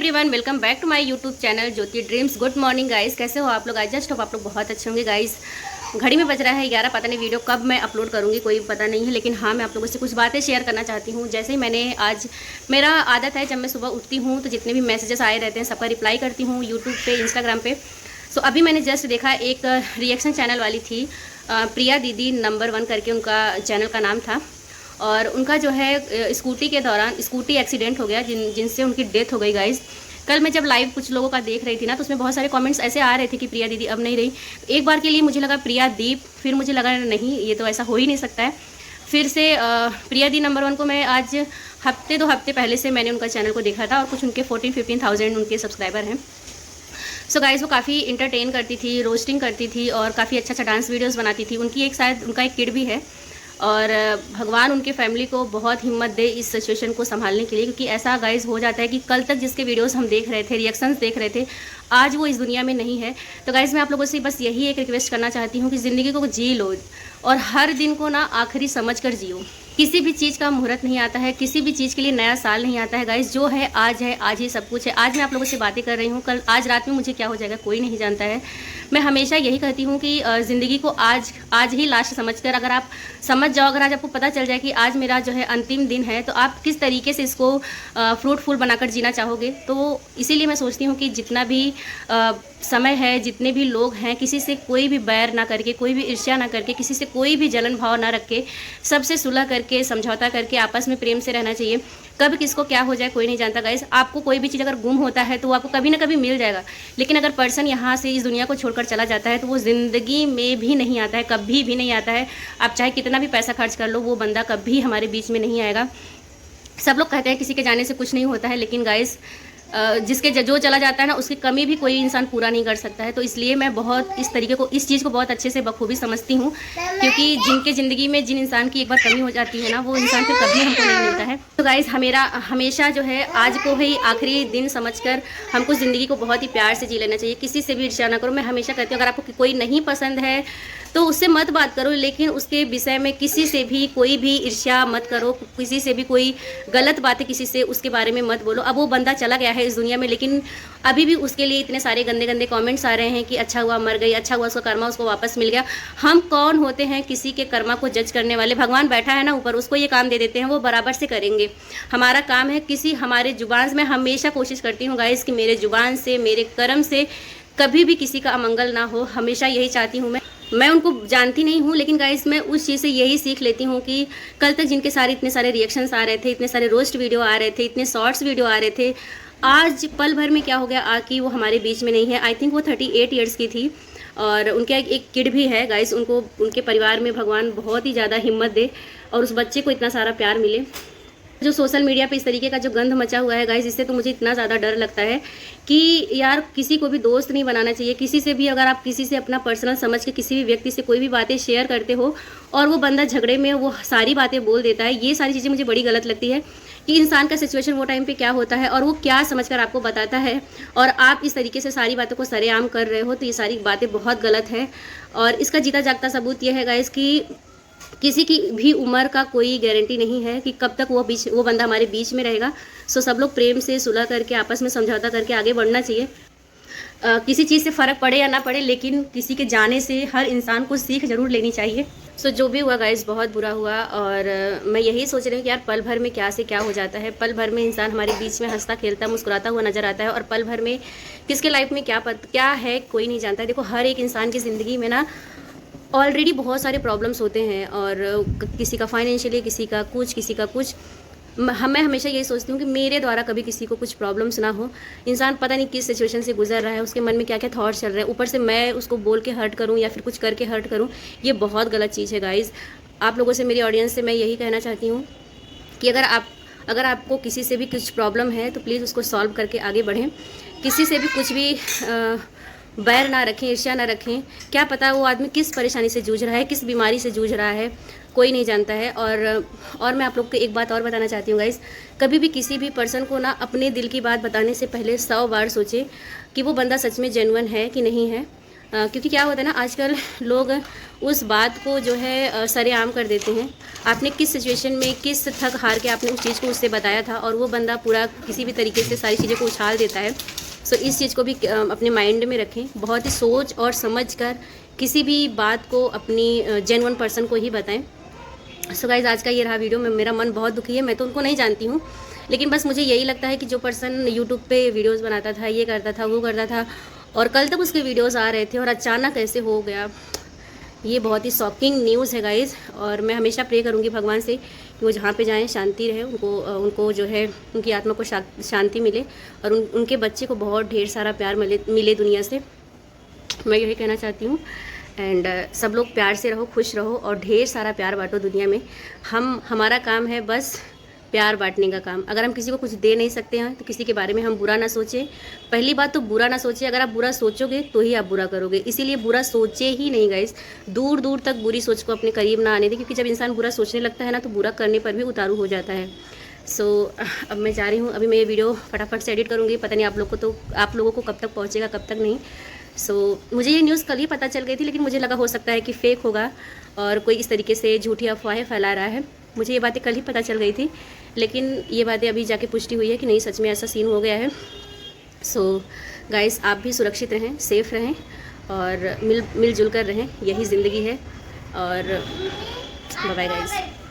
Everyone, welcome back to my YouTube channel Jyoti Dreams. Good morning guys, कैसे हो आप लोग? आई जस्ट होप आप लोग बहुत अच्छे होंगे गाइस। घड़ी में बज रहा है 11, पता नहीं वीडियो कब मैं अपलोड करूंगी कोई पता नहीं है, लेकिन हाँ मैं आप लोगों से कुछ बातें शेयर करना चाहती हूँ। जैसे ही मैंने आज, मेरा आदत है जब मैं सुबह उठती हूँ तो जितने भी मैसेजेस आए रहते हैं सबका रिप्लाई करती हूँ यूट्यूब पे, इंस्टाग्राम पे। सो अभी मैंने जस्ट देखा, एक रिएक्शन चैनल वाली थी, प्रिया दीदी नंबर 1 करके उनका चैनल का नाम था, और उनका जो है स्कूटी के दौरान स्कूटी एक्सीडेंट हो गया जिनसे उनकी डेथ हो गई गाइज़। कल मैं जब लाइव कुछ लोगों का देख रही थी ना, तो उसमें बहुत सारे कमेंट्स ऐसे आ रहे थे कि प्रिया दीदी अब नहीं रही। एक बार के लिए मुझे लगा प्रिया दीप, फिर मुझे लगा नहीं, ये तो ऐसा हो ही नहीं सकता है। फिर से प्रिया दी नंबर 1 को मैं आज हफ्ते 2 हफ्ते पहले से मैंने उनका चैनल को देखा था, और कुछ उनके 14-15,000 उनके सब्सक्राइबर हैं। सो गाइज़, वो काफ़ी इंटरटेन करती थी, रोस्टिंग करती थी, और काफ़ी अच्छा डांस वीडियोज़ बनाती थी। उनकी एक शायद उनका एक किड भी है, और भगवान उनके फैमिली को बहुत हिम्मत दे इस सिचुएशन को संभालने के लिए, क्योंकि ऐसा गाइस हो जाता है कि कल तक जिसके वीडियोस हम देख रहे थे, रिएक्शंस देख रहे थे, आज वो इस दुनिया में नहीं है। तो गाइस, मैं आप लोगों से बस यही एक रिक्वेस्ट करना चाहती हूँ कि ज़िंदगी को जी लो, और हर दिन को ना आखिरी समझ कर जियो। किसी भी चीज़ का मुहूर्त नहीं आता है, किसी भी चीज़ के लिए नया साल नहीं आता है गाइस। जो है आज ही सब कुछ है। आज मैं आप लोगों से बातें कर रही हूँ, कल आज रात में मुझे क्या हो जाएगा कोई नहीं जानता है। मैं हमेशा यही कहती हूँ कि ज़िंदगी को आज ही लास्ट समझकर, अगर आप समझ जाओ, अगर आज आपको पता चल जाए कि आज मेरा जो है अंतिम दिन है, तो आप किस तरीके से इसको फ्रूटफुल बनाकर जीना चाहोगे। तो इसीलिए मैं सोचती हूँ कि जितना भी समय है, जितने भी लोग हैं, किसी से कोई भी बैर ना करके, कोई भी ईर्ष्या ना करके, किसी से कोई भी जलन भाव ना रख के, सबसे सुलह करके, समझौता करके, आपस में प्रेम से रहना चाहिए। कब किसको क्या हो जाए कोई नहीं जानता गाइस। आपको कोई भी चीज़ अगर गुम होता है तो आपको कभी ना कभी मिल जाएगा, लेकिन अगर पर्सन यहाँ से इस दुनिया को छोड़कर चला जाता है तो वो ज़िंदगी में भी नहीं आता है, कभी भी नहीं आता है। आप चाहे कितना भी पैसा खर्च कर लो, वो बंदा कभी हमारे बीच में नहीं आएगा। सब लोग कहते हैं किसी के जाने से कुछ नहीं होता है, लेकिन गाइस जिसके जो चला जाता है ना, उसकी कमी भी कोई इंसान पूरा नहीं कर सकता है। तो इसलिए मैं बहुत इस तरीके को, इस चीज़ को बहुत अच्छे से बखूबी समझती हूँ, क्योंकि जिनके ज़िंदगी में जिन इंसान की एक बार कमी हो जाती है ना, वो इंसान फिर कभी हमको नहीं मिलता है। तो गाइज़, हमेशा जो है आज को ही आखिरी दिन समझकर हमको ज़िंदगी को बहुत ही प्यार से जी लेना चाहिए। किसी से भी ईर्ष्या ना करो। मैं हमेशा कहती हूँ, अगर आपको कोई नहीं पसंद है तो उससे मत बात करो, लेकिन उसके विषय में किसी से भी कोई भी ईर्ष्या मत करो, किसी से भी कोई गलत बातें किसी से उसके बारे में मत बोलो। अब वो बंदा चला गया है इस दुनिया में, लेकिन अभी भी उसके लिए इतने सारे गंदे गंदे कमेंट्स आ रहे हैं कि अच्छा हुआ मर गई, अच्छा हुआ उसका कर्मा उसको वापस मिल गया। हम कौन होते हैं किसी के कर्मा को जज करने वाले? भगवान बैठा है ना ऊपर, उसको ये काम दे देते हैं, वो बराबर से करेंगे। हमारा काम है हमारे जुबान से, मैं हमेशा कोशिश करती हूँ गाइस कि मेरे जुबान से, मेरे कर्म से कभी भी किसी का अमंगल ना हो। हमेशा यही चाहती हूँ मैं उनको जानती नहीं हूँ, लेकिन गाइस मैं उस चीज़ से यही सीख लेती हूँ कि कल तक जिनके सारे इतने सारे रिएक्शंस आ रहे थे, इतने सारे रोस्ट वीडियो आ रहे थे, इतने शॉर्ट्स वीडियो आ रहे थे, आज पल भर में क्या हो गया कि वो हमारे बीच में नहीं है। आई थिंक वो 38 ईयर्स की थी, और उनके एक किड भी है गाइस। उनको, उनके परिवार में भगवान बहुत ही ज़्यादा हिम्मत दे, और उस बच्चे को इतना सारा प्यार मिले। जो सोशल मीडिया पे इस तरीके का जो गंध मचा हुआ है गाइस, इससे तो मुझे इतना ज़्यादा डर लगता है कि यार किसी को भी दोस्त नहीं बनाना चाहिए। किसी से भी, अगर आप किसी से अपना पर्सनल समझ के किसी भी व्यक्ति से कोई भी बातें शेयर करते हो, और वो बंदा झगड़े में वो सारी बातें बोल देता है, ये सारी चीज़ें मुझे बड़ी गलत लगती है कि इंसान का सिचुएशन वो टाइम पे क्या होता है और वो क्या समझकर आपको बताता है, और आप इस तरीके से सारी बातों को सरेआम कर रहे हो। तो ये सारी बातें बहुत गलत है, और इसका जीता जागता सबूत ये है गाइस कि किसी की भी उम्र का कोई गारंटी नहीं है कि कब तक वो बंदा हमारे बीच में रहेगा। सो सब लोग प्रेम से सुलह करके, आपस में समझौता करके आगे बढ़ना चाहिए। किसी चीज़ से फ़र्क पड़े या ना पड़े, लेकिन किसी के जाने से हर इंसान को सीख ज़रूर लेनी चाहिए। सो जो भी हुआ गाइस, बहुत बुरा हुआ, और मैं यही सोच रही हूँ कि यार पल भर में क्या से क्या हो जाता है। पल भर में इंसान हमारे बीच में हंसता खेलता मुस्कुराता हुआ नज़र आता है, और पल भर में किसके लाइफ में क्या है कोई नहीं जानता है। देखो, हर एक इंसान की ज़िंदगी में ना ऑलरेडी बहुत सारे प्रॉब्लम्स होते हैं, और किसी का फाइनेंशियली, किसी का कुछ। मैं हमेशा यही सोचती हूँ कि मेरे द्वारा कभी किसी को कुछ प्रॉब्लम्स ना हो। इंसान पता नहीं किस सिचुएशन से गुजर रहा है, उसके मन में क्या क्या थॉट्स चल रहे हैं, ऊपर से मैं उसको बोल के हर्ट करूँ या फिर कुछ करके हर्ट करूँ, ये बहुत गलत चीज़ है गाइज़। आप लोगों से, मेरी ऑडियंस से मैं यही कहना चाहती हूँ कि अगर आपको किसी से भी कुछ प्रॉब्लम है तो प्लीज़ उसको सॉल्व करके आगे बढ़ें। किसी से भी कुछ भी बैर ना रखें, ईर्ष्या ना रखें। क्या पता वो आदमी किस परेशानी से जूझ रहा है, किस बीमारी से जूझ रहा है, कोई नहीं जानता है। और मैं आप लोग को एक बात और बताना चाहती हूँ गाइस, कभी भी किसी भी पर्सन को ना अपने दिल की बात बताने से पहले 100 बार सोचें कि वो बंदा सच में जेन्युइन है कि नहीं है। क्योंकि क्या होता है ना, आजकल लोग उस बात को जो है सरेआम कर देते हैं। आपने किस सिचुएशन में किस थक हार के आपने उस चीज़ को उससे बताया था और वो बंदा पूरा किसी भी तरीके से सारी चीज़ों को उछाल देता है। सो इस चीज़ को भी अपने माइंड में रखें, बहुत ही सोच और समझ कर किसी भी बात को अपनी जेन्युइन पर्सन को ही बताएं। सो गाइज़, आज का ये रहा वीडियो में। मेरा मन बहुत दुखी है, मैं तो उनको नहीं जानती हूँ, लेकिन बस मुझे यही लगता है कि जो पर्सन यूट्यूब पे वीडियोस बनाता था, ये करता था, वो करता था, और कल तक उसके वीडियोस आ रहे थे और अचानक ऐसे हो गया, ये बहुत ही शॉकिंग न्यूज़ है गाइज़। और मैं हमेशा प्रे करूँगी भगवान से कि वो जहाँ पे जाएं शांति रहे, उनको जो है उनकी आत्मा को शांति मिले और उनके बच्चे को बहुत ढेर सारा प्यार मिले दुनिया से। मैं यही कहना चाहती हूँ। एंड सब लोग प्यार से रहो, खुश रहो और ढेर सारा प्यार बांटो दुनिया में। हमारा काम है बस प्यार बांटने का काम। अगर हम किसी को कुछ दे नहीं सकते हैं तो किसी के बारे में हम बुरा ना सोचें। पहली बात तो बुरा ना सोचें, अगर आप बुरा सोचोगे तो ही आप बुरा करोगे, इसीलिए बुरा सोचे ही नहीं गाइस। दूर दूर तक बुरी सोच को अपने करीब ना आने दें, क्योंकि जब इंसान बुरा सोचने लगता है ना तो बुरा करने पर भी उतारू हो जाता है। सो अब मैं जा रही हूँ, अभी मैं ये वीडियो फटाफट से एडिट करूँगी। पता नहीं आप लोगों को कब तक पहुँचेगा, कब तक नहीं। सो मुझे ये न्यूज़ कल ही पता चल गई थी, लेकिन मुझे लगा हो सकता है कि फ़ेक होगा और कोई इस तरीके से झूठी अफवाहें फैला रहा है। मुझे ये बातें कल ही पता चल गई थी, लेकिन ये बातें अभी जाके पुष्टि हुई है कि नहीं, सच में ऐसा सीन हो गया है। सो गाइस, आप भी सुरक्षित रहें, सेफ़ रहें और मिलजुल कर रहें, यही ज़िंदगी है। और बाय बाय गाइस।